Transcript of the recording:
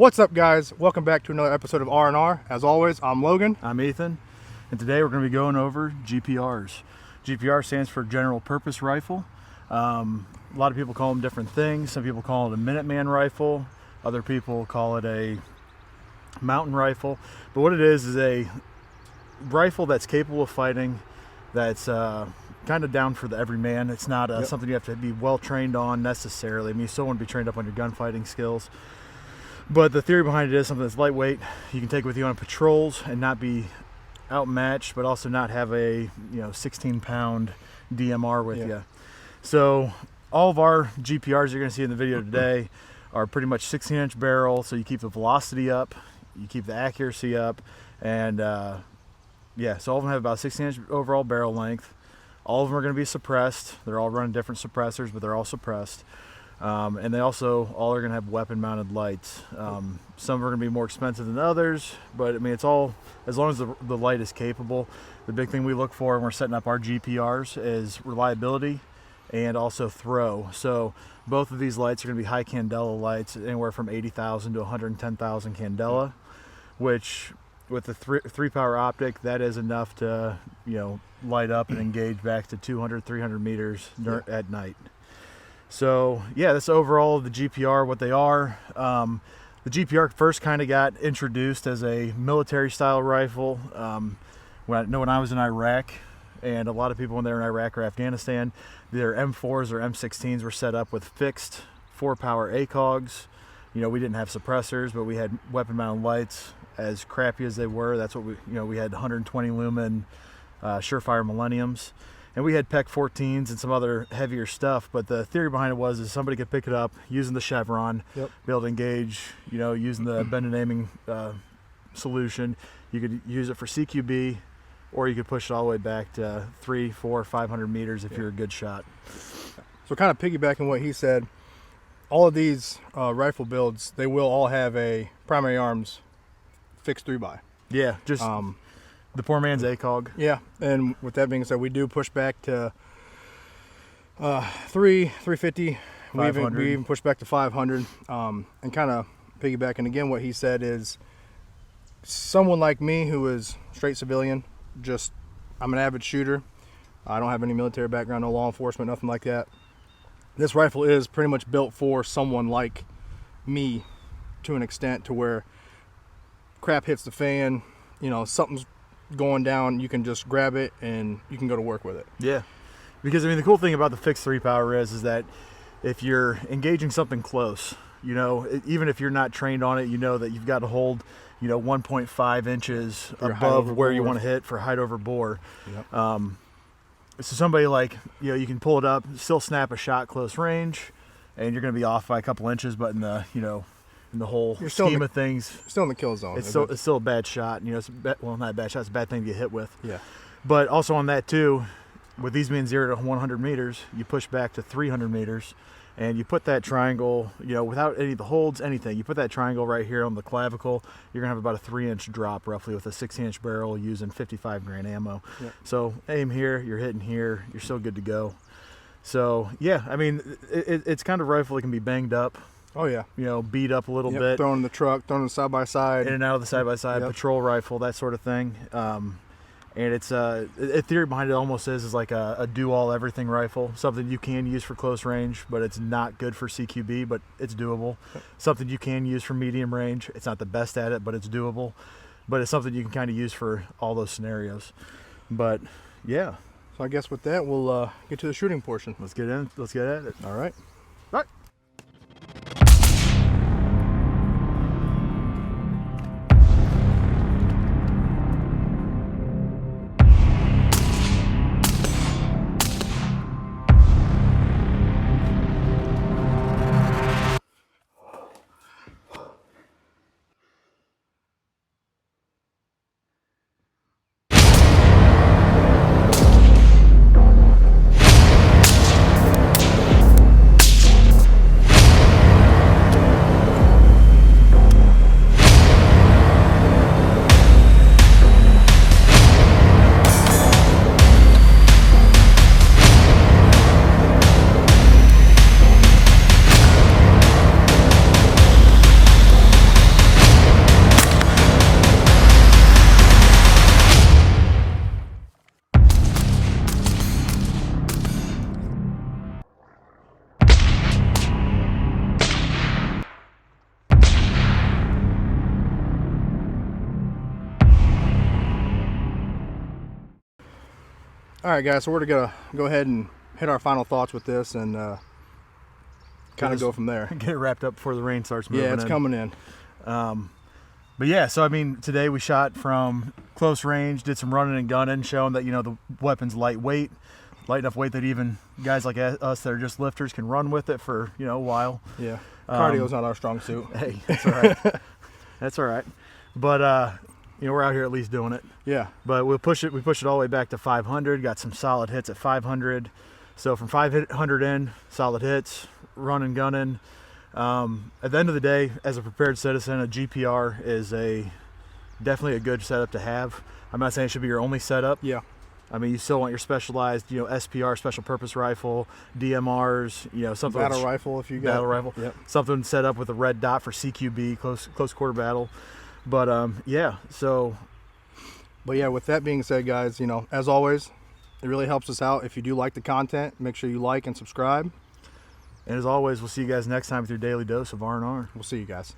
What's up, guys? Welcome back to another episode of R&R. As always, I'm Logan. I'm Ethan, and today we're going to be going over GPRs. GPR stands for General Purpose Rifle. A lot of people call them different things. Some people call it a Minuteman rifle. Other people call it a mountain rifle. But what it is a rifle that's capable of fighting, that's kind of down for the everyman. It's not something you have to be well trained on necessarily. I mean, you still want to be trained up on your gunfighting skills. But the theory behind it is something that's lightweight. You can take with you on patrols and not be outmatched, but also not have a 16-pound DMR with you. So all of our GPRs you're going to see in the video today are pretty much 16-inch barrel. So you keep the velocity up, you keep the accuracy up, and so all of them have about 16-inch overall barrel length. All of them are going to be suppressed. They're all running different suppressors, but they're all suppressed. And they also all are going to have weapon mounted lights. Some are going to be more expensive than others, but I mean, it's all, as long as the light is capable. The big thing we look for when we're setting up our GPRs is reliability and also throw. So both of these lights are going to be high candela lights, anywhere from 80,000 to 110,000 candela, which with the three power optic, that is enough to light up and engage back to 200, 300 meters at night. So yeah, that's overall the GPR, what they are. The GPR first kind of got introduced as a military style rifle when I was in Iraq, and a lot of people when they were in Iraq or Afghanistan, their M4s or M16s were set up with fixed 4-power ACOGs. We didn't have suppressors, but we had weapon mounted lights. As crappy as they were, that's what we had 120 lumen Surefire Millenniums. And we had PEC 14s and some other heavier stuff, but the theory behind it was somebody could pick it up using the chevron, be able to engage, using the bend and aiming solution. You could use it for CQB, or you could push it all the way back to 300, 400, 500 meters if you're a good shot. So kind of piggybacking what he said, all of these rifle builds, they will all have a primary arms fixed 3x. Yeah, just the poor man's ACOG. Yeah, and with that being said, we do push back to 350. We even push back to 500. And kind of piggybacking again, what he said is, someone like me who is straight civilian, I'm an avid shooter. I don't have any military background, no law enforcement, nothing like that. This rifle is pretty much built for someone like me, to an extent, to where crap hits the fan, something's going down, you can just grab it and you can go to work with it. Yeah, because I mean, the cool thing about the fixed 3-power is that if you're engaging something close, even if you're not trained on it, that you've got to hold 1.5 inches above where you want to hit for height over bore. So somebody like you can pull it up, still snap a shot close range, and you're going to be off by a couple inches, but in the in the whole scheme of things, still in the kill zone. It's still a bad shot. Not a bad shot. It's a bad thing to get hit with. Yeah. But also on that too, with these being 0 to 100 meters, you push back to 300 meters, and you put that triangle, without any of the holds, anything. You put that triangle right here on the clavicle. You're gonna have about a 3-inch drop roughly with a 16-inch barrel using 55 grain ammo. Yeah. So aim here, you're hitting here, you're still good to go. So yeah, I mean, it's kind of a rifle that can be banged up. Oh yeah, beat up a little bit. Thrown in the truck, thrown in the side by side, in and out of the side by side, patrol rifle, that sort of thing. And it's a theory behind it almost is like a do all everything rifle. Something you can use for close range, but it's not good for CQB, but it's doable. Something you can use for medium range. It's not the best at it, but it's doable. But it's something you can kind of use for all those scenarios. But yeah. So I guess with that, we'll get to the shooting portion. Let's get at it. All right. All right. All right, guys. So we're gonna go ahead and hit our final thoughts with this, and kind of go from there. Get it wrapped up before the rain starts moving. Yeah, it's coming in. But yeah, so I mean, today we shot from close range, did some running and gunning, showing that, you know, the weapon's lightweight, light enough weight that even guys like us that are just lifters can run with it for, you know, a while. Yeah, cardio's not our strong suit. Hey, that's all right. That's all right. But you know, we're out here at least doing it. Yeah. But we push it all the way back to 500. Got some solid hits at 500. So from 500 in, solid hits, running, gunning. At the end of the day, as a prepared citizen, a GPR is definitely a good setup to have. I'm not saying it should be your only setup. Yeah. I mean, you still want your specialized, you know, SPR, special purpose rifle, DMRs, you know, something. Battle rifle if you got. Battle rifle. Yep. Something set up with a red dot for CQB, close quarter battle. But yeah, so. But yeah, with that being said, guys, you know, as always, it really helps us out. If you do like the content, make sure you like and subscribe. And as always, we'll see you guys next time with your daily dose of R&R. We'll see you guys.